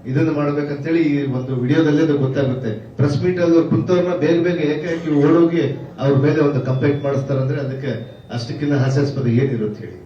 ಇದನ್ನ ಮಾಡ್ಬೇಕಂತೇಳಿ ಈ ಒಂದು ವಿಡಿಯೋದಲ್ಲೇ ಗೊತ್ತಾಗುತ್ತೆ. ಪ್ರೆಸ್ ಮೀಟ್ ಅಲ್ಲಿ ಕುಂತವ್ರನ್ನ ಬೇಗ ಏಕಾಏಕಿ ಓಡೋಗಿ ಅವ್ರ ಮೇಲೆ ಒಂದು ಕಂಪ್ಲೇಂಟ್ ಮಾಡಿಸ್ತಾರಂದ್ರೆ ಅದಕ್ಕೆ ಅಷ್ಟಕ್ಕಿಂತ ಹಾಸ್ಯಾಸ್ಪದ ಏನಿರುತ್ತೆ ಹೇಳಿ.